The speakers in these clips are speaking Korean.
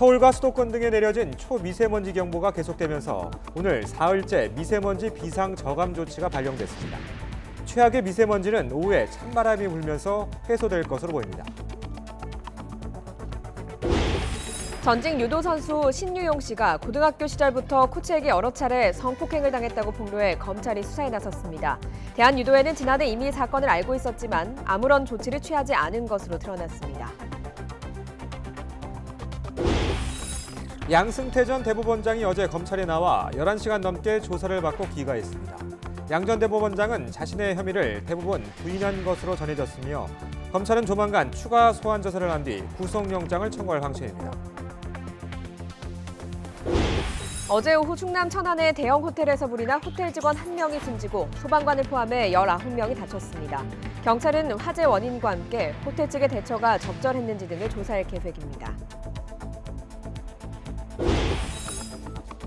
서울과 수도권 등에 내려진 초미세먼지 경보가 계속되면서 오늘 사흘째 미세먼지 비상 저감 조치가 발령됐습니다. 최악의 미세먼지는 오후에 찬바람이 불면서 해소될 것으로 보입니다. 전직 유도 선수 신유용 씨가 고등학교 시절부터 코치에게 여러 차례 성폭행을 당했다고 폭로해 검찰이 수사에 나섰습니다. 대한유도회는 지난해 이미 사건을 알고 있었지만 아무런 조치를 취하지 않은 것으로 드러났습니다. 양승태 전 대법원장이 어제 검찰에 나와 11시간 넘게 조사를 받고 귀가했습니다. 양 전 대법원장은 자신의 혐의를 대부분 부인한 것으로 전해졌으며 검찰은 조만간 추가 소환 조사를 한 뒤 구속영장을 청구할 방침입니다. 어제 오후 충남 천안의 대형 호텔에서 불이 나 호텔 직원 1명이 숨지고 소방관을 포함해 19명이 다쳤습니다. 경찰은 화재 원인과 함께 호텔 측의 대처가 적절했는지 등을 조사할 계획입니다.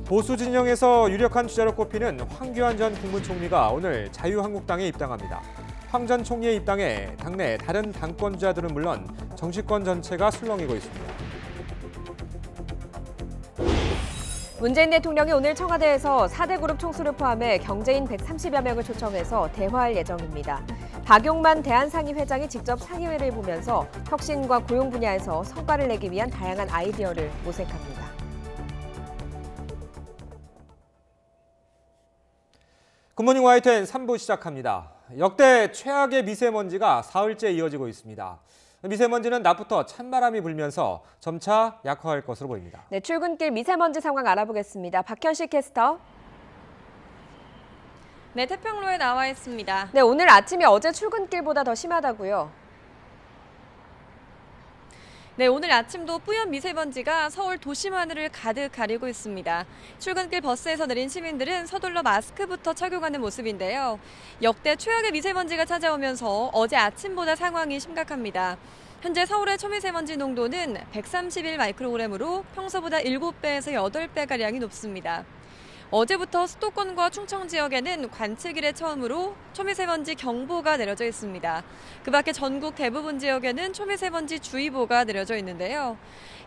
보수 진영에서 유력한 주자로 꼽히는 황교안 전 국무총리가 오늘 자유한국당에 입당합니다. 황 전 총리의 입당에 당내 다른 당권주자들은 물론 정치권 전체가 술렁이고 있습니다. 문재인 대통령이 오늘 청와대에서 4대 그룹 총수를 포함해 경제인 130여 명을 초청해서 대화할 예정입니다. 박용만 대한상의 회장이 직접 상의회를 보면서 혁신과 고용 분야에서 성과를 내기 위한 다양한 아이디어를 모색합니다. 굿모닝 YTN 3부 시작합니다. 역대 최악의 미세먼지가 사흘째 이어지고 있습니다. 미세먼지는 낮부터 찬바람이 불면서 점차 약화할 것으로 보입니다. 네, 출근길 미세먼지 상황 알아보겠습니다. 박현식 캐스터. 네, 태평로에 나와 있습니다. 네, 오늘 아침이 어제 출근길보다 더 심하다고요? 네, 오늘 아침도 뿌연 미세먼지가 서울 도심 하늘을 가득 가리고 있습니다. 출근길 버스에서 내린 시민들은 서둘러 마스크부터 착용하는 모습인데요. 역대 최악의 미세먼지가 찾아오면서 어제 아침보다 상황이 심각합니다. 현재 서울의 초미세먼지 농도는 131 마이크로그램으로 평소보다 7배에서 8배가량이 높습니다. 어제부터 수도권과 충청 지역에는 관측 이래 처음으로 초미세먼지 경보가 내려져 있습니다. 그 밖에 전국 대부분 지역에는 초미세먼지 주의보가 내려져 있는데요.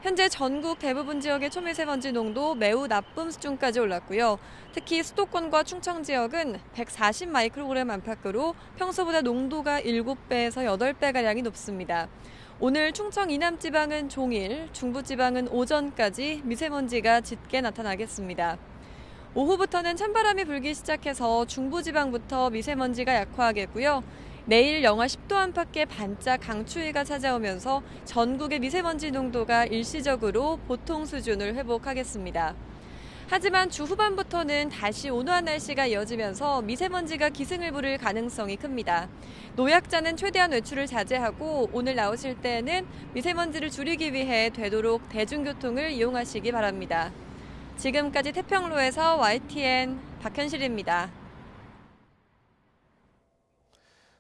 현재 전국 대부분 지역의 초미세먼지 농도 매우 나쁨 수준까지 올랐고요. 특히 수도권과 충청 지역은 140 마이크로그램 안팎으로 평소보다 농도가 7배에서 8배가량이 높습니다. 오늘 충청 이남 지방은 종일, 중부 지방은 오전까지 미세먼지가 짙게 나타나겠습니다. 오후부터는 찬바람이 불기 시작해서 중부지방부터 미세먼지가 약화하겠고요. 내일 영하 10도 안팎의 반짝 강추위가 찾아오면서 전국의 미세먼지 농도가 일시적으로 보통 수준을 회복하겠습니다. 하지만 주 후반부터는 다시 온화한 날씨가 이어지면서 미세먼지가 기승을 부릴 가능성이 큽니다. 노약자는 최대한 외출을 자제하고 오늘 나오실 때에는 미세먼지를 줄이기 위해 되도록 대중교통을 이용하시기 바랍니다. 지금까지 태평로에서 YTN 박현실입니다.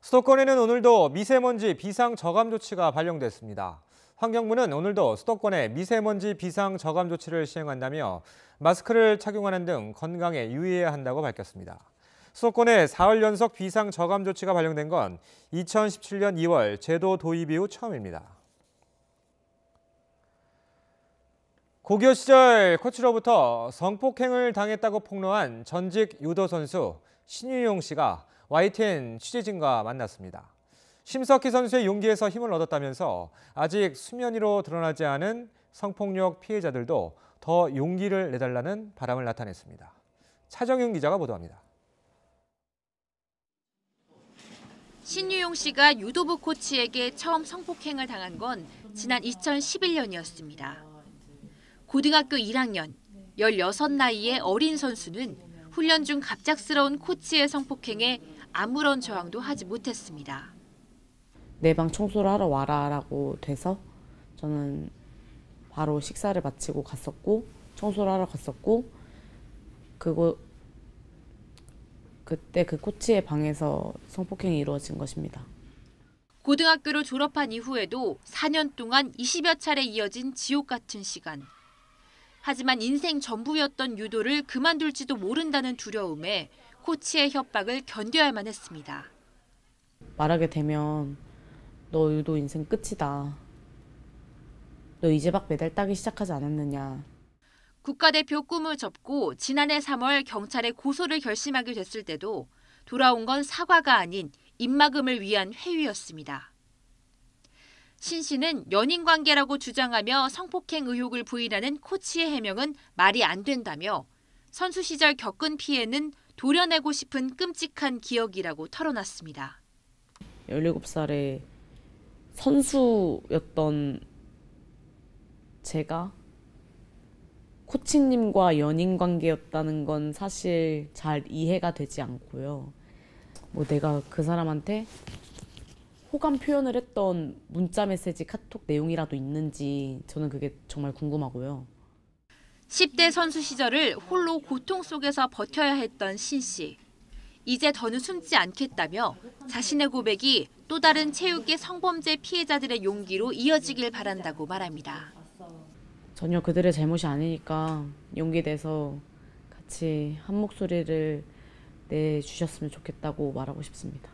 수도권에는 오늘도 미세먼지 비상 저감 조치가 발령됐습니다. 환경부는 오늘도 수도권에 미세먼지 비상 저감 조치를 시행한다며 마스크를 착용하는 등 건강에 유의해야 한다고 밝혔습니다. 수도권에 사흘 연속 비상 저감 조치가 발령된 건 2017년 2월 제도 도입 이후 처음입니다. 고교 시절 코치로부터 성폭행을 당했다고 폭로한 전직 유도 선수 신유용 씨가 YTN 취재진과 만났습니다. 심석희 선수의 용기에서 힘을 얻었다면서 아직 수면 위로 드러나지 않은 성폭력 피해자들도 더 용기를 내달라는 바람을 나타냈습니다. 차정윤 기자가 보도합니다. 신유용 씨가 유도부 코치에게 처음 성폭행을 당한 건 지난 2011년이었습니다. 고등학교 1학년, 16 나이의 어린 선수는 훈련 중 갑작스러운 코치의 성폭행에 아무런 저항도 하지 못했습니다. 내 방 청소를 하러 와라라고 돼서 저는 바로 식사를 마치고 갔었고 청소를 하러 갔었고 그때 그 코치의 방에서 성폭행이 이루어진 것입니다. 고등학교를 졸업한 이후에도 4년 동안 20여 차례 이어진 지옥 같은 시간. 하지만 인생 전부였던 유도를 그만둘지도 모른다는 두려움에 코치의 협박을 견뎌야만 했습니다. 말하게 되면 너 유도 인생 끝이다. 너 이제 막 메달 따기 시작하지 않았느냐. 국가대표 꿈을 접고 지난해 3월 경찰에 고소를 결심하게 됐을 때도 돌아온 건 사과가 아닌 입막음을 위한 회유였습니다. 신 씨는 연인 관계라고 주장하며 성폭행 의혹을 부인하는 코치의 해명은 말이 안 된다며 선수 시절 겪은 피해는 도려내고 싶은 끔찍한 기억이라고 털어놨습니다. 17살에 선수였던 제가 코치님과 연인 관계였다는 건 사실 잘 이해가 되지 않고요. 내가 그 사람한테 호감 표현을 했던 문자 메시지 카톡 내용이라도 있는지 저는 그게 정말 궁금하고요. 10대 선수 시절을 홀로 고통 속에서 버텨야 했던 신 씨. 이제 더는 숨지 않겠다며 자신의 고백이 또 다른 체육계 성범죄 피해자들의 용기로 이어지길 바란다고 말합니다. 전혀 그들의 잘못이 아니니까 용기 내서 같이 한 목소리를 내주셨으면 좋겠다고 말하고 싶습니다.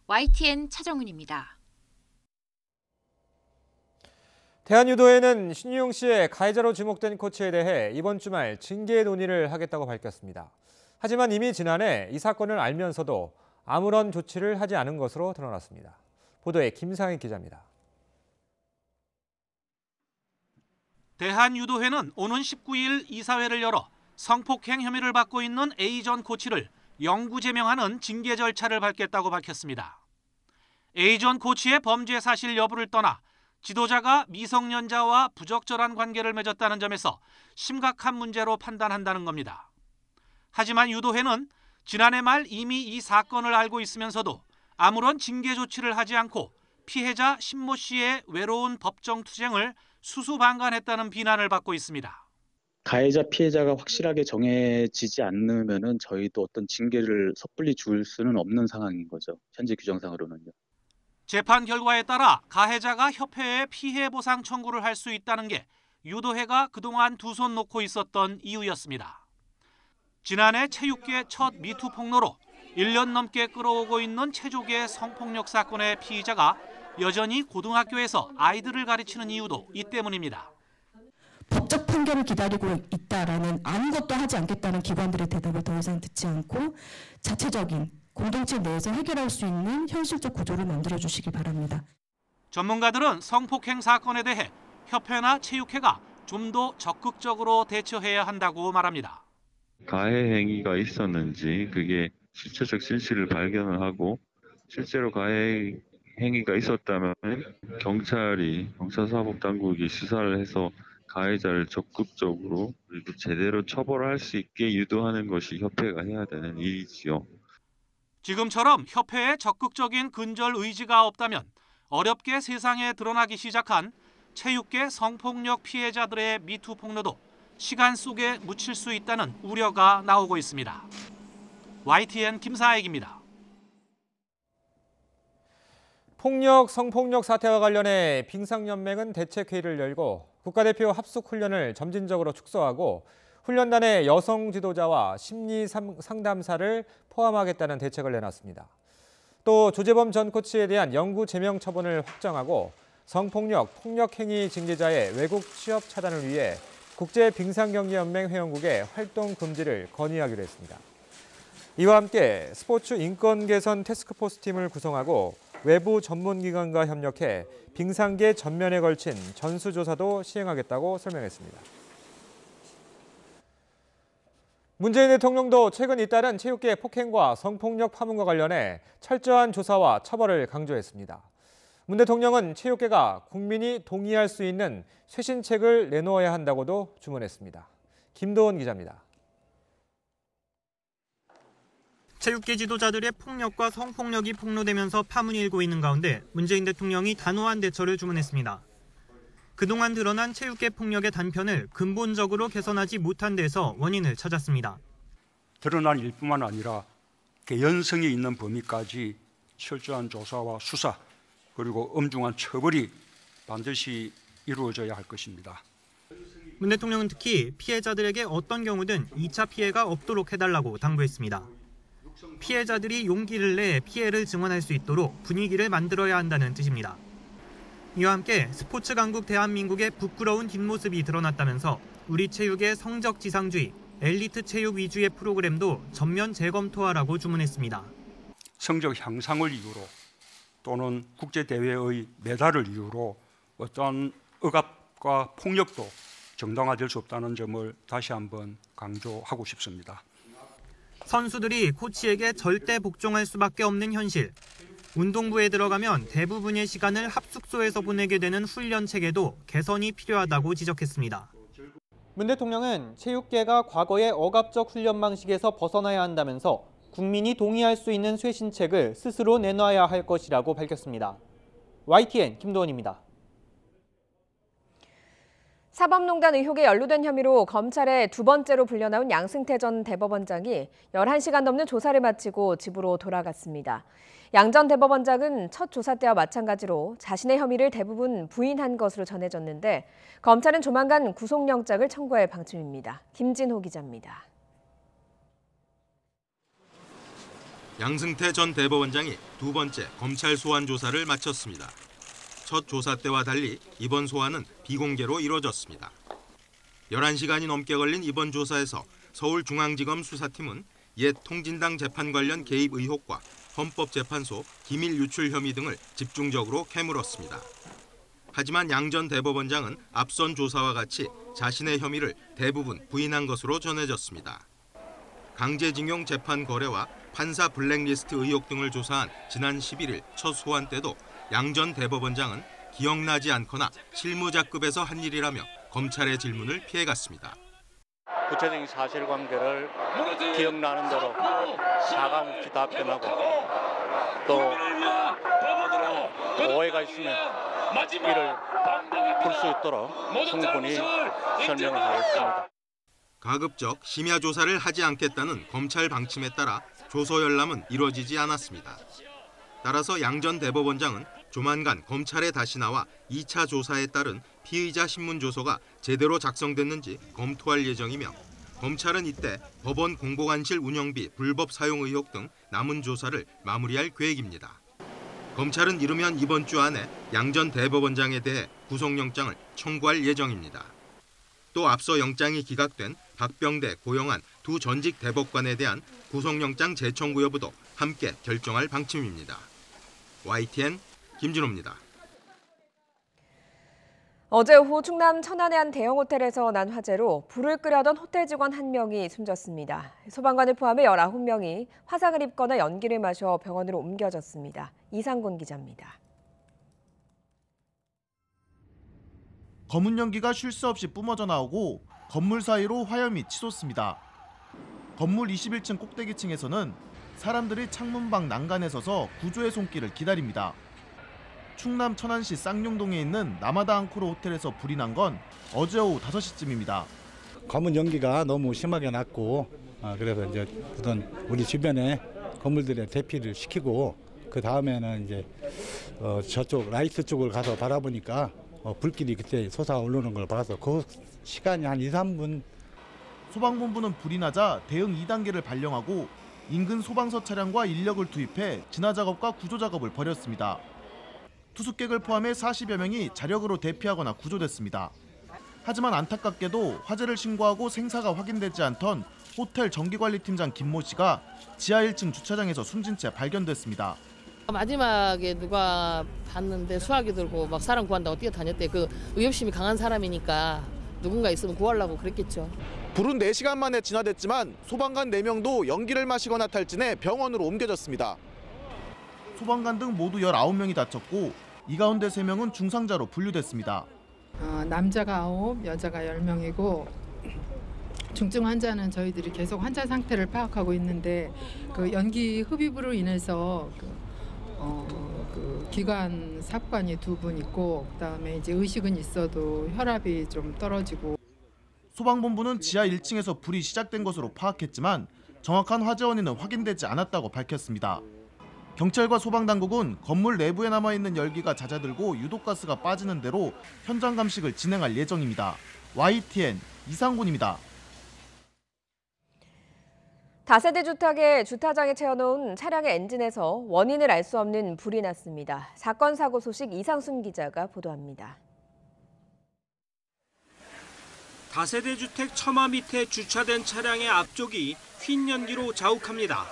YTN 차정은입니다. 대한유도회는 신유용 씨의 가해자로 지목된 코치에 대해 이번 주말 징계 논의를 하겠다고 밝혔습니다. 하지만 이미 지난해 이 사건을 알면서도 아무런 조치를 하지 않은 것으로 드러났습니다. 보도에 김상희 기자입니다. 대한유도회는 오는 19일 이사회를 열어 성폭행 혐의를 받고 있는 A 전 코치를 영구 제명하는 징계 절차를 밟겠다고 밝혔습니다. A 전 코치의 범죄 사실 여부를 떠나 지도자가 미성년자와 부적절한 관계를 맺었다는 점에서 심각한 문제로 판단한다는 겁니다. 하지만 유도회는 지난해 말 이미 이 사건을 알고 있으면서도 아무런 징계 조치를 하지 않고 피해자 신모 씨의 외로운 법정 투쟁을 수수방관했다는 비난을 받고 있습니다. 가해자 피해자가 확실하게 정해지지 않으면은 저희도 어떤 징계를 섣불리 줄 수는 없는 상황인 거죠. 현재 규정상으로는요. 재판 결과에 따라 가해자가 협회에 피해 보상 청구를 할 수 있다는 게 유도회가 그동안 두 손 놓고 있었던 이유였습니다. 지난해 체육계 첫 미투 폭로로 1년 넘게 끌어오고 있는 체조계 성폭력 사건의 피의자가 여전히 고등학교에서 아이들을 가르치는 이유도 이 때문입니다. 법적 판결을 기다리고 있다라는 아무것도 하지 않겠다는 기관들의 대답을 더 이상 듣지 않고 자체적인 공동체 내에서 해결할 수 있는 현실적 구조를 만들어주시기 바랍니다. 전문가들은 성폭행 사건에 대해 협회나 체육회가 좀 더 적극적으로 대처해야 한다고 말합니다. 가해 행위가 있었는지 그게 실체적 진실을 발견을 하고 실제로 가해 행위가 있었다면 경찰사법당국이 수사를 해서 가해자를 적극적으로 그리고 제대로 처벌할 수 있게 유도하는 것이 협회가 해야 되는 일이지요. 지금처럼 협회에 적극적인 근절 의지가 없다면 어렵게 세상에 드러나기 시작한 체육계 성폭력 피해자들의 미투 폭로도 시간 속에 묻힐 수 있다는 우려가 나오고 있습니다. YTN 김사익입니다. 성폭력 사태와 관련해 빙상연맹은 대책회의를 열고 국가대표 합숙훈련을 점진적으로 축소하고 훈련단의 여성 지도자와 심리 상담사를 포함하겠다는 대책을 내놨습니다. 또 조재범 전 코치에 대한 영구 제명 처분을 확정하고 성폭력, 폭력행위 징계자의 외국 취업 차단을 위해 국제빙상경기연맹 회원국의 활동 금지를 건의하기로 했습니다. 이와 함께 스포츠 인권 개선 태스크포스 팀을 구성하고 외부 전문기관과 협력해 빙상계 전면에 걸친 전수조사도 시행하겠다고 설명했습니다. 문재인 대통령도 최근 잇따른 체육계 폭행과 성폭력 파문과 관련해 철저한 조사와 처벌을 강조했습니다. 문 대통령은 체육계가 국민이 동의할 수 있는 쇄신책을 내놓아야 한다고도 주문했습니다. 김도원 기자입니다. 체육계 지도자들의 폭력과 성폭력이 폭로되면서 파문이 일고 있는 가운데 문재인 대통령이 단호한 대처를 주문했습니다. 그동안 드러난 체육계 폭력의 단편을 근본적으로 개선하지 못한 데서 원인을 찾았습니다. 드러난 일뿐만 아니라 개연성이 있는 범위까지 철저한 조사와 수사 그리고 엄중한 처벌이 반드시 이루어져야 할 것입니다. 문 대통령은 특히 피해자들에게 어떤 경우든 2차 피해가 없도록 해달라고 당부했습니다. 피해자들이 용기를 내 피해를 증언할 수 있도록 분위기를 만들어야 한다는 뜻입니다. 이와 함께 스포츠 강국 대한민국의 부끄러운 뒷모습이 드러났다면서 우리 체육의 성적 지상주의, 엘리트 체육 위주의 프로그램도 전면 재검토하라고 주문했습니다. 성적 향상을 이유로 또는 국제대회의 메달을 이유로 어떠한 억압과 폭력도 정당화될 수 없다는 점을 다시 한번 강조하고 싶습니다. 선수들이 코치에게 절대 복종할 수밖에 없는 현실. 운동부에 들어가면 대부분의 시간을 합숙소에서 보내게 되는 훈련 체계도 개선이 필요하다고 지적했습니다. 문 대통령은 체육계가 과거의 억압적 훈련 방식에서 벗어나야 한다면서 국민이 동의할 수 있는 쇄신책을 스스로 내놔야 할 것이라고 밝혔습니다. YTN 김도원입니다. 사법농단 의혹에 연루된 혐의로 검찰에 두 번째로 불려나온 양승태 전 대법원장이 11시간 넘는 조사를 마치고 집으로 돌아갔습니다. 양 전 대법원장은 첫 조사 때와 마찬가지로 자신의 혐의를 대부분 부인한 것으로 전해졌는데 검찰은 조만간 구속영장을 청구할 방침입니다. 김진호 기자입니다. 양승태 전 대법원장이 두 번째 검찰 소환 조사를 마쳤습니다. 첫 조사 때와 달리 이번 소환은 비공개로 이루어졌습니다. 11시간이 넘게 걸린 이번 조사에서 서울중앙지검 수사팀은 옛 통진당 재판 관련 개입 의혹과 헌법재판소 기밀 유출 혐의 등을 집중적으로 캐물었습니다. 하지만 양 전 대법원장은 앞선 조사와 같이 자신의 혐의를 대부분 부인한 것으로 전해졌습니다. 강제징용 재판 거래와 판사 블랙리스트 의혹 등을 조사한 지난 11일 첫 소환 때도 양 전 대법원장은 기억나지 않거나 실무자급에서 한 일이라며 검찰의 질문을 피해갔습니다. 구체적인 사실관계를 기억나는 대로 사과없이 답변하고 또 오해가 있으면 이를 풀 수 있도록 충분히 설명을 하겠습니다. 가급적 심야 조사를 하지 않겠다는 검찰 방침에 따라 조서 열람은 이루어지지 않았습니다. 따라서 양 전 대법원장은 조만간 검찰에 다시 나와 2차 조사에 따른 피의자 신문 조서가 제대로 작성됐는지 검토할 예정이며 검찰은 이때 법원 공보관실 운영비 불법 사용 의혹 등 남은 조사를 마무리할 계획입니다. 검찰은 이르면 이번 주 안에 양 전 대법원장에 대해 구속영장을 청구할 예정입니다. 또 앞서 영장이 기각된 박병대, 고영한 두 전직 대법관에 대한 구속영장 재청구 여부도 함께 결정할 방침입니다. YTN 김진호입니다. 어제 오후 충남 천안의 한 대형 호텔에서 난 화재로 불을 끄려던 호텔 직원 1명이 숨졌습니다. 소방관을 포함해 19명이 화상을 입거나 연기를 마셔 병원으로 옮겨졌습니다. 이상곤 기자입니다. 검은 연기가 쉴 새 없이 뿜어져 나오고 건물 사이로 화염이 치솟습니다. 건물 21층 꼭대기층에서는 사람들이 창문 밖 난간에 서서 구조의 손길을 기다립니다. 충남 천안시 쌍용동에 있는 라마다 앙코르 호텔에서 불이 난 건 어제 오후 5시쯤입니다. 검은 연기가 너무 심하게 났고 그래서 이제 우선 우리 주변에 건물들에 대피를 시키고 그 다음에는 이제 저쪽 라이트 쪽을 가서 바라보니까 불길이 그때 솟아 오르는 걸 봐서 그 시간이 한 2, 3분. 소방본부는 불이 나자 대응 2단계를 발령하고 인근 소방서 차량과 인력을 투입해 진화 작업과 구조 작업을 벌였습니다. 투숙객을 포함해 40여 명이 자력으로 대피하거나 구조됐습니다. 하지만 안타깝게도 화재를 신고하고 생사가 확인되지 않던 호텔 전기관리팀장 김모 씨가 지하 1층 주차장에서 숨진 채 발견됐습니다. 마지막에 누가 봤는데 수화기 들고 막 사람 구한다고 뛰어다녔대. 그 의협심이 강한 사람이니까 누군가 있으면 구하려고 그랬겠죠. 불은 4시간 만에 진화됐지만 소방관 4명도 연기를 마시거나 탈진해 병원으로 옮겨졌습니다. 소방관 등 모두 19명이 다쳤고 이 가운데 3명은 중상자로 분류됐습니다. 남자가 9, 여자가 10명이고 중증 환자는 저희들이 계속 환자 상태를 파악하고 있는데 그 연기 흡입으로 인해서 그 기관 삽관이 2분 있고 그다음에 이제 의식은 있어도 혈압이 좀 떨어지고. 소방본부는 지하 1층에서 불이 시작된 것으로 파악했지만 정확한 화재 원인은 확인되지 않았다고 밝혔습니다. 경찰과 소방당국은 건물 내부에 남아있는 열기가 잦아들고 유독가스가 빠지는 대로 현장 감식을 진행할 예정입니다. YTN 이상곤입니다. 다세대 주택의 주차장에 채워놓은 차량의 엔진에서 원인을 알 수 없는 불이 났습니다. 사건 사고 소식 이상순 기자가 보도합니다. 다세대 주택 처마 밑에 주차된 차량의 앞쪽이 흰 연기로 자욱합니다.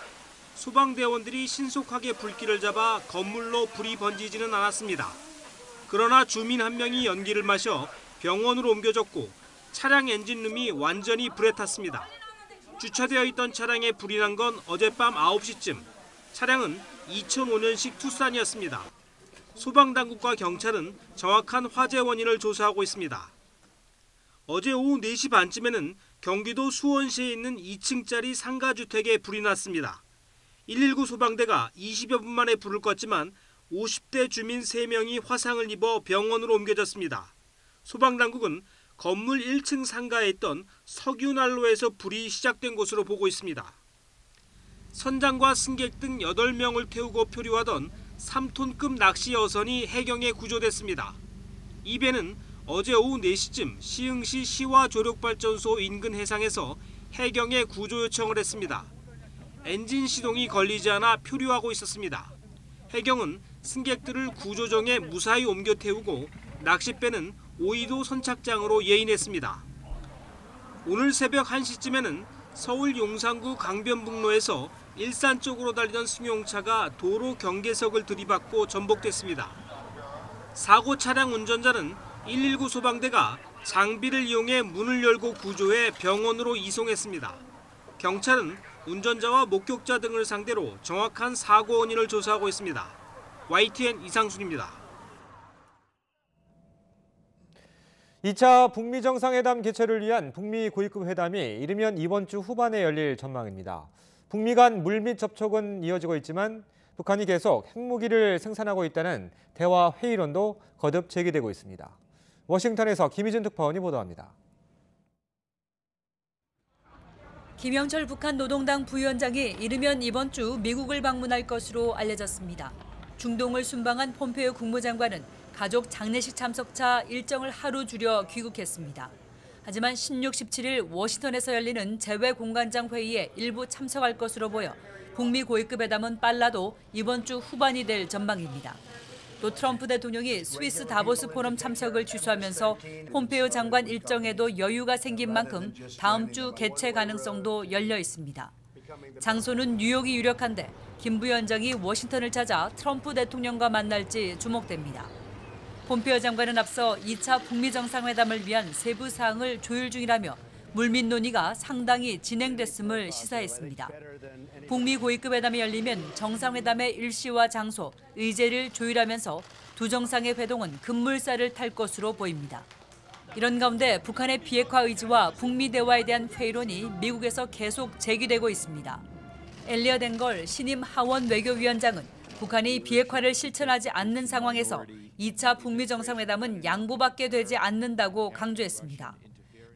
소방대원들이 신속하게 불길을 잡아 건물로 불이 번지지는 않았습니다. 그러나 주민 한 명이 연기를 마셔 병원으로 옮겨졌고 차량 엔진룸이 완전히 불에 탔습니다. 주차되어 있던 차량에 불이 난 건 어젯밤 9시쯤. 차량은 2005년식 투싼이었습니다. 소방당국과 경찰은 정확한 화재 원인을 조사하고 있습니다. 어제 오후 4시 반쯤에는 경기도 수원시에 있는 2층짜리 상가주택에 불이 났습니다. 119 소방대가 20여 분 만에 불을 껐지만 50대 주민 3명이 화상을 입어 병원으로 옮겨졌습니다. 소방당국은 건물 1층 상가에 있던 석유난로에서 불이 시작된 것으로 보고 있습니다. 선장과 승객 등 8명을 태우고 표류하던 3톤급 낚시 여선이 해경에 구조됐습니다. 이 배는 어제 오후 4시쯤 시흥시 시화조력발전소 인근 해상에서 해경에 구조 요청을 했습니다. 엔진 시동이 걸리지 않아 표류하고 있었습니다. 해경은 승객들을 구조정에 무사히 옮겨 태우고 낚싯배는 오이도 선착장으로 예인했습니다. 오늘 새벽 1시쯤에는 서울 용산구 강변북로에서 일산 쪽으로 달리던 승용차가 도로 경계석을 들이받고 전복됐습니다. 사고 차량 운전자는 119 소방대가 장비를 이용해 문을 열고 구조해 병원으로 이송했습니다. 경찰은 운전자와 목격자 등을 상대로 정확한 사고 원인을 조사하고 있습니다. YTN 이상순입니다. 2차 북미 정상회담 개최를 위한 북미 고위급 회담이 이르면 이번 주 후반에 열릴 전망입니다. 북미 간 물밑 접촉은 이어지고 있지만 북한이 계속 핵무기를 생산하고 있다는 대화 회의론도 거듭 제기되고 있습니다. 워싱턴에서 김희준 특파원이 보도합니다. 김영철 북한 노동당 부위원장이 이르면 이번 주 미국을 방문할 것으로 알려졌습니다. 중동을 순방한 폼페이오 국무장관은 가족 장례식 참석차 일정을 하루 줄여 귀국했습니다. 하지만 16, 17일 워싱턴에서 열리는 재외공관장 회의에 일부 참석할 것으로 보여 북미 고위급 회담은 빨라도 이번 주 후반이 될 전망입니다. 또 트럼프 대통령이 스위스 다보스 포럼 참석을 취소하면서 폼페이오 장관 일정에도 여유가 생긴 만큼 다음 주 개최 가능성도 열려 있습니다. 장소는 뉴욕이 유력한데 김 부위원장이 워싱턴을 찾아 트럼프 대통령과 만날지 주목됩니다. 폼페이오 장관은 앞서 2차 북미 정상회담을 위한 세부 사항을 조율 중이라며 물밑 논의가 상당히 진행됐음을 시사했습니다. 북미 고위급 회담이 열리면 정상회담의 일시와 장소, 의제를 조율하면서 두 정상의 회동은 급물살을 탈 것으로 보입니다. 이런 가운데 북한의 비핵화 의지와 북미 대화에 대한 회의론이 미국에서 계속 제기되고 있습니다. 엘리엇 앵걸 신임 하원 외교위원장은 북한이 비핵화를 실천하지 않는 상황에서 2차 북미 정상회담은 양보받게 되지 않는다고 강조했습니다.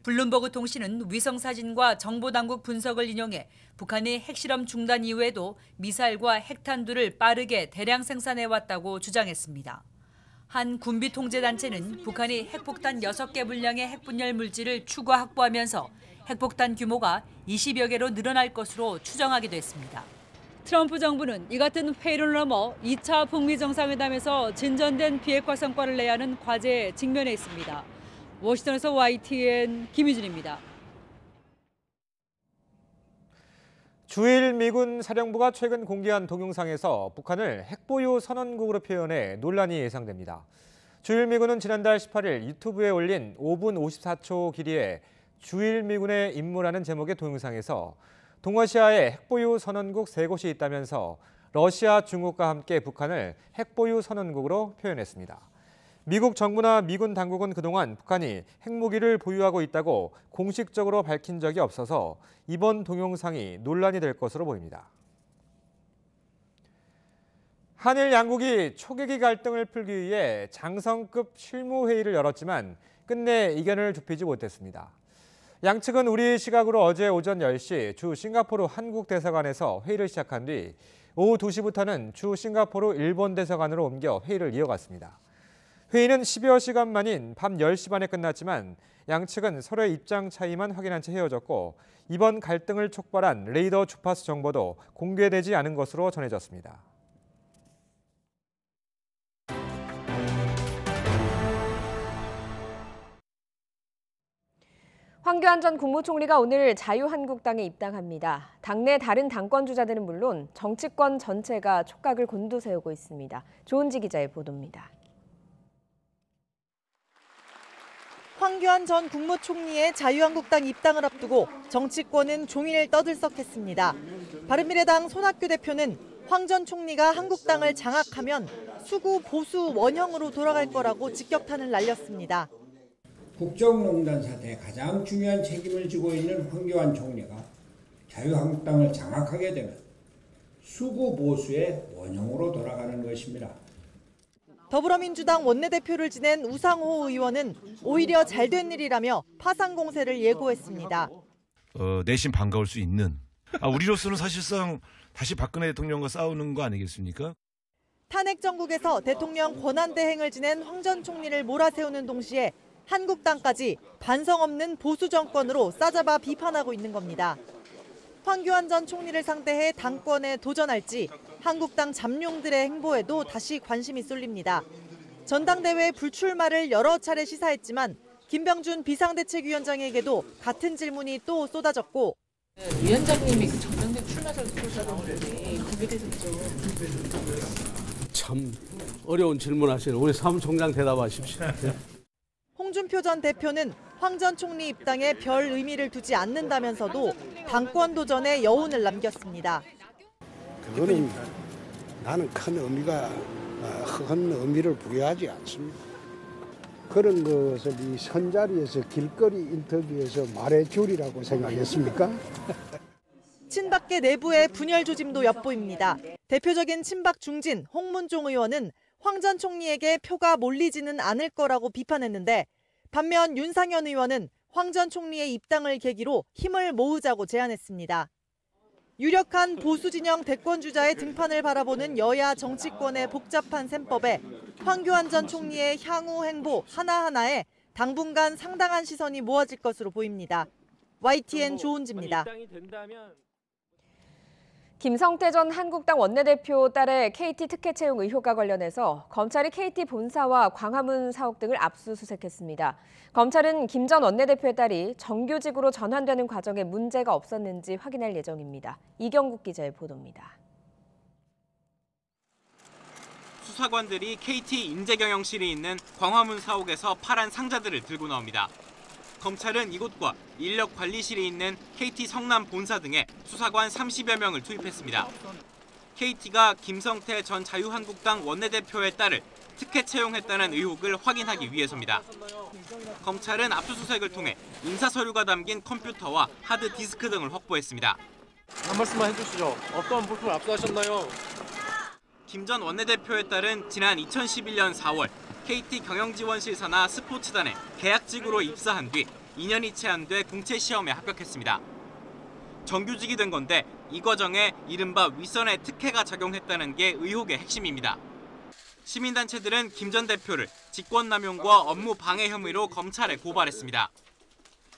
블룸버그 통신은 위성사진과 정보당국 분석을 인용해 북한이 핵실험 중단 이후에도 미사일과 핵탄두를 빠르게 대량 생산해왔다고 주장했습니다. 한 군비통제단체는 북한이 핵폭탄 6개 분량의 핵분열 물질을 추가 확보하면서 핵폭탄 규모가 20여 개로 늘어날 것으로 추정하기도 했습니다. 트럼프 정부는 이 같은 회의론을 넘어 2차 북미 정상회담에서 진전된 비핵화 성과를 내야 하는 과제에 직면해 있습니다. 워싱턴에서 YTN 김유진입니다. 주일 미군 사령부가 최근 공개한 동영상에서 북한을 핵보유 선언국으로 표현해 논란이 예상됩니다. 주일 미군은 지난달 18일 유튜브에 올린 5분 54초 길이의 주일 미군의 임무라는 제목의 동영상에서 동아시아에 핵보유 선언국 3곳이 있다면서 러시아, 중국과 함께 북한을 핵보유 선언국으로 표현했습니다. 미국 정부나 미군 당국은 그동안 북한이 핵무기를 보유하고 있다고 공식적으로 밝힌 적이 없어서 이번 동영상이 논란이 될 것으로 보입니다. 한일 양국이 초계기 갈등을 풀기 위해 장성급 실무회의를 열었지만 끝내 이견을 좁히지 못했습니다. 양측은 우리 시각으로 어제 오전 10시 주 싱가포르 한국 대사관에서 회의를 시작한 뒤 오후 2시부터는 주 싱가포르 일본 대사관으로 옮겨 회의를 이어갔습니다. 회의는 10여 시간 만인 밤 10시 반에 끝났지만 양측은 서로의 입장 차이만 확인한 채 헤어졌고 이번 갈등을 촉발한 레이더 주파수 정보도 공개되지 않은 것으로 전해졌습니다. 황교안 전 국무총리가 오늘 자유한국당에 입당합니다. 당내 다른 당권 주자들은 물론 정치권 전체가 촉각을 곤두세우고 있습니다. 조은지 기자의 보도입니다. 황교안 전 국무총리의 자유한국당 입당을 앞두고 정치권은 종일 떠들썩했습니다. 바른미래당 손학규 대표는 황 전 총리가 한국당을 장악하면 수구 보수 원형으로 돌아갈 거라고 직격탄을 날렸습니다. 국정농단 사태에 가장 중요한 책임을 지고 있는 황교안 총리가 자유한국당을 장악하게 되면 수구 보수의 원형으로 돌아가는 것입니다. 더불어민주당 원내대표를 지낸 우상호 의원은 오히려 잘된 일이라며 파상 공세를 예고했습니다. 내심 반가울 수 있는 우리로서는 사실상 다시 박근혜 대통령과 싸우는 거 아니겠습니까? 탄핵 정국에서 대통령 권한대행을 지낸 황 전 총리를 몰아세우는 동시에 한국당까지 반성 없는 보수 정권으로 싸잡아 비판하고 있는 겁니다. 황교안 전 총리를 상대해 당권에 도전할지 한국당 잠룡들의 행보에도 다시 관심이 쏠립니다. 전당대회 불출마를 여러 차례 시사했지만 김병준 비상대책위원장에게도 같은 질문이 또 쏟아졌고 위원장님이 그 전당대회 출마설을 나오는데 거기에 대해서 참 어려운 질문하시는 우리 사무총장 대답하십시오. 홍준표 전 대표는 황 전 총리 입당에 별 의미를 두지 않는다면서도 당권 도전에 여운을 남겼습니다. 그거는 나는 큰 의미가 큰 의미를 부여하지 않습니다. 그런 것을 이 선자리에서 길거리 인터뷰에서 말해주리라고 생각했습니까? 친박계 내부의 분열 조짐도 엿보입니다. 대표적인 친박 중진 홍문종 의원은 황 전 총리에게 표가 몰리지는 않을 거라고 비판했는데 반면 윤상현 의원은 황 전 총리의 입당을 계기로 힘을 모으자고 제안했습니다. 유력한 보수 진영 대권 주자의 등판을 바라보는 여야 정치권의 복잡한 셈법에 황교안 전 총리의 향후 행보 하나하나에 당분간 상당한 시선이 모아질 것으로 보입니다. YTN 조은지입니다. 김성태 전 한국당 원내대표 딸의 KT 특혜 채용 의혹과 관련해서 검찰이 KT 본사와 광화문 사옥 등을 압수수색했습니다. 검찰은 김 전 원내대표의 딸이 정규직으로 전환되는 과정에 문제가 없었는지 확인할 예정입니다. 이경국 기자의 보도입니다. 수사관들이 KT 인재경영실이 있는 광화문 사옥에서 파란 상자들을 들고 나옵니다. 검찰은 이곳과 인력관리실이 있는 KT 성남 본사 등에 수사관 30여 명을 투입했습니다. KT가 김성태 전 자유한국당 원내대표의 딸을 특혜 채용했다는 의혹을 확인하기 위해서입니다. 검찰은 압수수색을 통해 인사서류가 담긴 컴퓨터와 하드디스크 등을 확보했습니다. 한 말씀만 해주시죠. 어떤 물품을 압수하셨나요? 김 전 원내대표의 딸은 지난 2011년 4월 KT 경영지원실 산하 스포츠단에 계약직으로 입사한 뒤 2년이 채 안 돼 공채시험에 합격했습니다. 정규직이 된 건데 이 과정에 이른바 윗선의 특혜가 작용했다는 게 의혹의 핵심입니다. 시민단체들은 김 전 대표를 직권남용과 업무 방해 혐의로 검찰에 고발했습니다.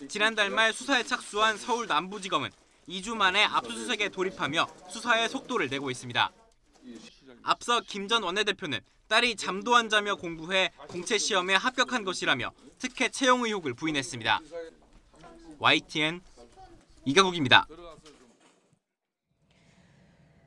지난달 말 수사에 착수한 서울 남부지검은 2주 만에 압수수색에 돌입하며 수사에 속도를 내고 있습니다. 앞서 김 전 원내대표는 딸이 잠도 안 자며 공부해 공채시험에 합격한 것이라며 특혜 채용 의혹을 부인했습니다. YTN 이가국입니다.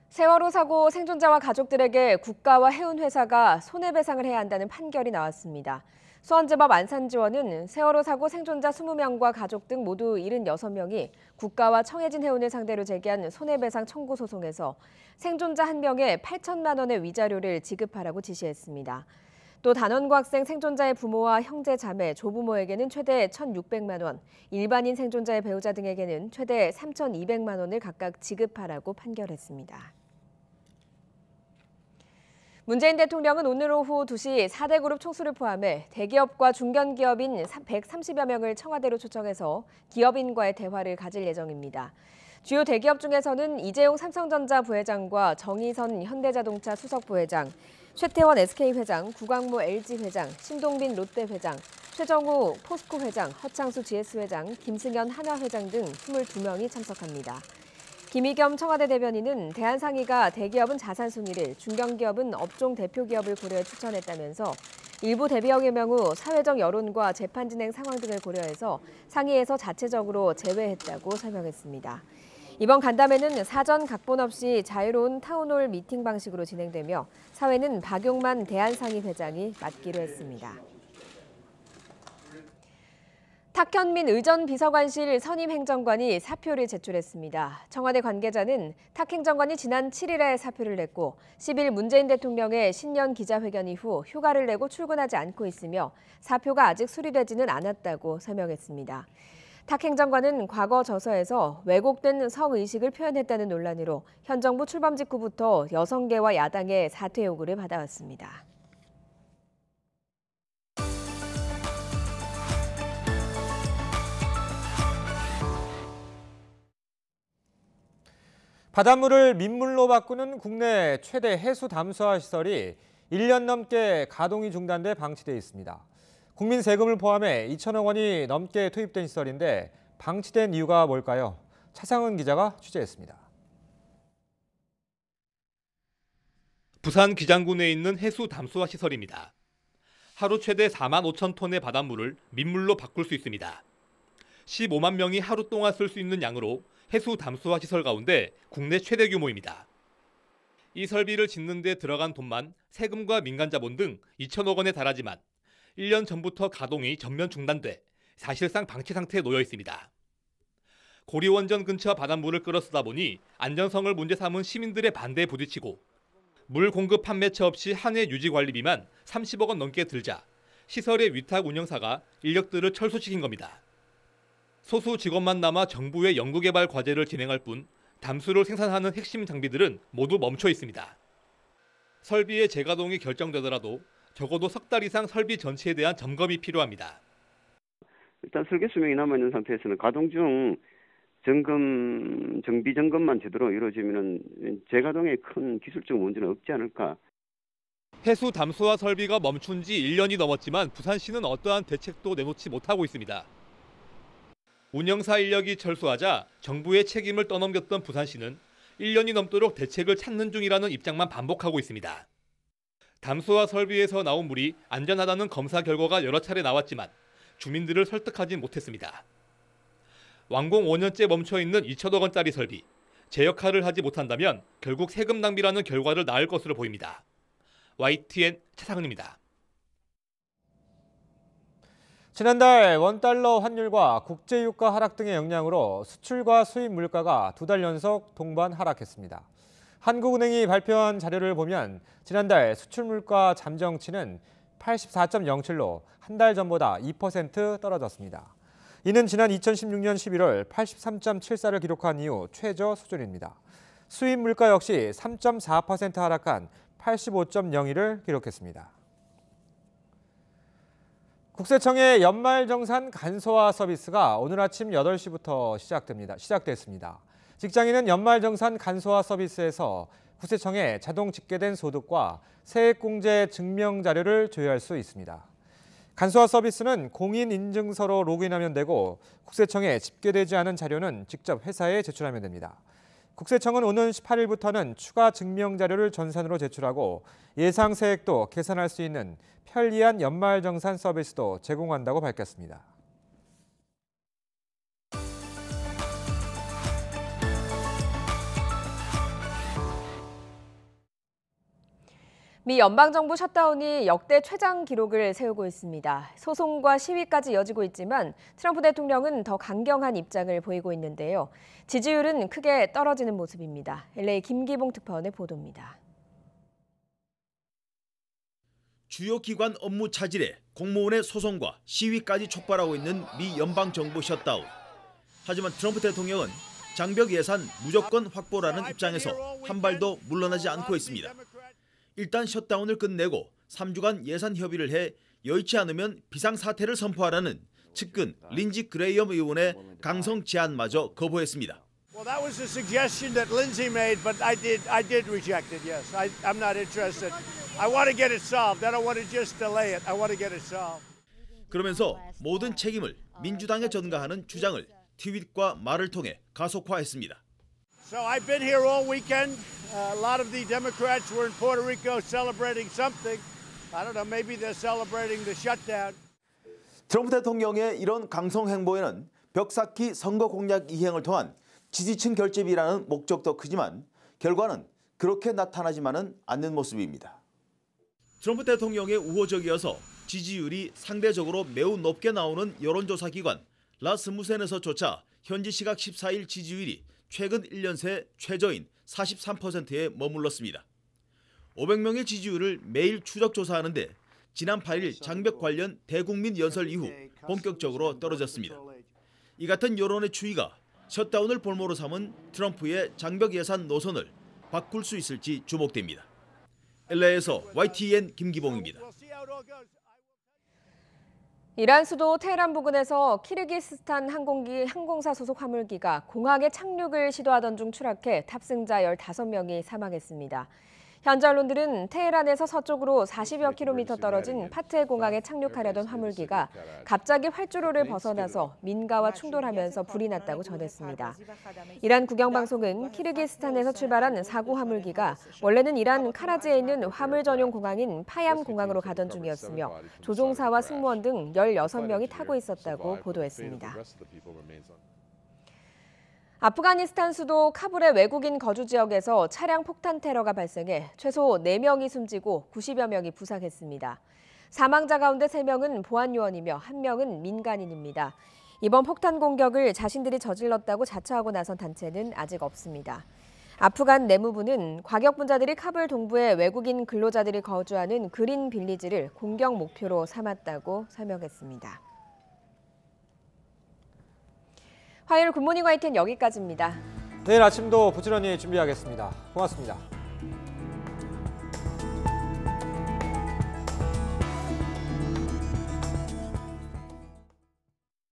세월호 사고 생존자와 가족들에게 국가와 해운회사가 손해배상을 해야 한다는 판결이 나왔습니다. 수원지법 안산지원은 세월호 사고 생존자 20명과 가족 등 모두 76명이 국가와 청해진 해운을 상대로 제기한 손해배상 청구 소송에서 생존자 1명에 8천만 원의 위자료를 지급하라고 지시했습니다. 또 단원고 학생 생존자의 부모와 형제, 자매, 조부모에게는 최대 1,600만 원, 일반인 생존자의 배우자 등에게는 최대 3,200만 원을 각각 지급하라고 판결했습니다. 문재인 대통령은 오늘 오후 2시 4대 그룹 총수를 포함해 대기업과 중견기업인 130여 명을 청와대로 초청해서 기업인과의 대화를 가질 예정입니다. 주요 대기업 중에서는 이재용 삼성전자 부회장과 정의선 현대자동차 수석 부회장, 최태원 SK 회장, 구광모 LG 회장, 신동빈 롯데 회장, 최정우 포스코 회장, 허창수 GS 회장, 김승현 한화 회장 등 22명이 참석합니다. 김의겸 청와대 대변인은 대한상의가 대기업은 자산 순위를, 중견기업은 업종 대표 기업을 고려해 추천했다면서 일부 대기업의 경우 사회적 여론과 재판 진행 상황 등을 고려해서 상의에서 자체적으로 제외했다고 설명했습니다. 이번 간담회는 사전 각본 없이 자유로운 타운홀 미팅 방식으로 진행되며 사회는 박용만 대한상의 회장이 맡기로 했습니다. 탁현민 의전 비서관실 선임 행정관이 사표를 제출했습니다. 청와대 관계자는 탁 행정관이 지난 7일에 사표를 냈고 10일 문재인 대통령의 신년 기자회견 이후 휴가를 내고 출근하지 않고 있으며 사표가 아직 수리되지는 않았다고 설명했습니다. 탁 행정관은 과거 저서에서 왜곡된 성의식을 표현했다는 논란으로 현 정부 출범 직후부터 여성계와 야당의 사퇴 요구를 받아왔습니다. 바닷물을 민물로 바꾸는 국내 최대 해수 담수화 시설이 1년 넘게 가동이 중단돼 방치돼 있습니다. 국민 세금을 포함해 2천억 원이 넘게 투입된 시설인데 방치된 이유가 뭘까요? 차상은 기자가 취재했습니다. 부산 기장군에 있는 해수 담수화 시설입니다. 하루 최대 4만 5천 톤의 바닷물을 민물로 바꿀 수 있습니다. 15만 명이 하루 동안 쓸 수 있는 양으로 해수 담수화 시설 가운데 국내 최대 규모입니다. 이 설비를 짓는 데 들어간 돈만 세금과 민간자본 등 2천억 원에 달하지만 1년 전부터 가동이 전면 중단돼 사실상 방치 상태에 놓여 있습니다. 고리원전 근처 바닷물을 끌어 쓰다 보니 안전성을 문제 삼은 시민들의 반대에 부딪히고 물 공급 판매처 없이 한 해 유지 관리비만 30억 원 넘게 들자 시설의 위탁 운영사가 인력들을 철수시킨 겁니다. 소수 직원만 남아 정부의 연구개발 과제를 진행할 뿐 담수를 생산하는 핵심 장비들은 모두 멈춰 있습니다. 설비의 재가동이 결정되더라도 적어도 석 달 이상 설비 전체에 대한 점검이 필요합니다. 일단 설계 수명이 남아있는 상태에서는 가동 중 정비 점검만 제대로 이루어지면 재가동에 큰 기술적 문제는 없지 않을까. 해수 담수화 설비가 멈춘 지 1년이 넘었지만 부산시는 어떠한 대책도 내놓지 못하고 있습니다. 운영사 인력이 철수하자 정부의 책임을 떠넘겼던 부산시는 1년이 넘도록 대책을 찾는 중이라는 입장만 반복하고 있습니다. 담수화 설비에서 나온 물이 안전하다는 검사 결과가 여러 차례 나왔지만 주민들을 설득하지 못했습니다. 완공 5년째 멈춰있는 2천억 원짜리 설비, 제 역할을 하지 못한다면 결국 세금 낭비라는 결과를 낳을 것으로 보입니다. YTN 차상은입니다. 지난달 원달러 환율과 국제유가 하락 등의 영향으로 수출과 수입 물가가 2달 연속 동반 하락했습니다. 한국은행이 발표한 자료를 보면 지난달 수출 물가 잠정치는 84.07로 한 달 전보다 2% 떨어졌습니다. 이는 지난 2016년 11월 83.74를 기록한 이후 최저 수준입니다. 수입 물가 역시 3.4% 하락한 85.01을 기록했습니다. 국세청의 연말정산 간소화 서비스가 오늘 아침 8시부터 시작됐습니다. 직장인은 연말정산 간소화 서비스에서 국세청에 자동 집계된 소득과 세액공제 증명 자료를 조회할 수 있습니다. 간소화 서비스는 공인인증서로 로그인하면 되고 국세청에 집계되지 않은 자료는 직접 회사에 제출하면 됩니다. 국세청은 오는 18일부터는 추가 증명 자료를 전산으로 제출하고 예상 세액도 계산할 수 있는 편리한 연말정산 서비스도 제공한다고 밝혔습니다. 미 연방정부 셧다운이 역대 최장 기록을 세우고 있습니다. 소송과 시위까지 이어지고 있지만 트럼프 대통령은 더 강경한 입장을 보이고 있는데요. 지지율은 크게 떨어지는 모습입니다. LA 김기봉 특파원의 보도입니다. 주요 기관 업무 차질에 공무원의 소송과 시위까지 촉발하고 있는 미 연방정부 셧다운. 하지만 트럼프 대통령은 장벽 예산 무조건 확보라는 입장에서 한 발도 물러나지 않고 있습니다. 일단 셧다운을 끝내고 3주간 예산 협의를 해 여의치 않으면 비상사태를 선포하라는 측근 린지 그레이엄 의원의 강성 제안마저 거부했습니다. Well, that was a suggestion that Lindsey made, but I did reject it. Yes, I'm not interested. I want to get it solved. I don't want to just delay it. I want to get it solved. 그러면서 모든 책임을 민주당에 전가하는 주장을 트윗과 말을 통해 가속화했습니다. So I've been here all weekend. A lot of the Democrats were in Puerto Rico celebrating something. I don't know, maybe they're celebrating the shutdown. 트럼프 대통령의 이런 강성 행보에는 벽 쌓기 선거 공약 이행을 통한 지지층 결집이라는 목적도 크지만 결과는 그렇게 나타나지만은 않는 모습입니다. 트럼프 대통령의 우호적이어서 지지율이 상대적으로 매우 높게 나오는 여론조사 기관 라스무센에서조차 현지 시각 14일 지지율이 최근 1년 새 최저인 43%에 머물렀습니다. 500명의 지지율을 매일 추적 조사하는데 지난 8일 장벽 관련 대국민 연설 이후 본격적으로 떨어졌습니다. 이 같은 여론의 추이가 셧다운을 볼모로 삼은 트럼프의 장벽 예산 노선을 바꿀 수 있을지 주목됩니다. LA에서 YTN 김기봉입니다. 이란 수도 테헤란 부근에서 키르기스스탄 항공사 소속 화물기가 공항에 착륙을 시도하던 중 추락해 탑승자 15명이 사망했습니다. 현지 언론들은 테헤란에서 서쪽으로 40여 킬로미터 떨어진 파트해 공항에 착륙하려던 화물기가 갑자기 활주로를 벗어나서 민가와 충돌하면서 불이 났다고 전했습니다. 이란 국영방송은 키르기스탄에서 출발한 사고 화물기가 원래는 이란 카라지에 있는 화물 전용 공항인 파얌 공항으로 가던 중이었으며 조종사와 승무원 등 16명이 타고 있었다고 보도했습니다. 아프가니스탄 수도 카불의 외국인 거주 지역에서 차량 폭탄 테러가 발생해 최소 4명이 숨지고 90여 명이 부상했습니다. 사망자 가운데 3명은 보안 요원이며 1명은 민간인입니다. 이번 폭탄 공격을 자신들이 저질렀다고 자처하고 나선 단체는 아직 없습니다. 아프간 내무부는 과격분자들이 카불 동부에 외국인 근로자들이 거주하는 그린 빌리지를 공격 목표로 삼았다고 설명했습니다. 화요일 굿모닝 YTN 여기까지입니다. 내일 아침도 부지런히 준비하겠습니다. 고맙습니다.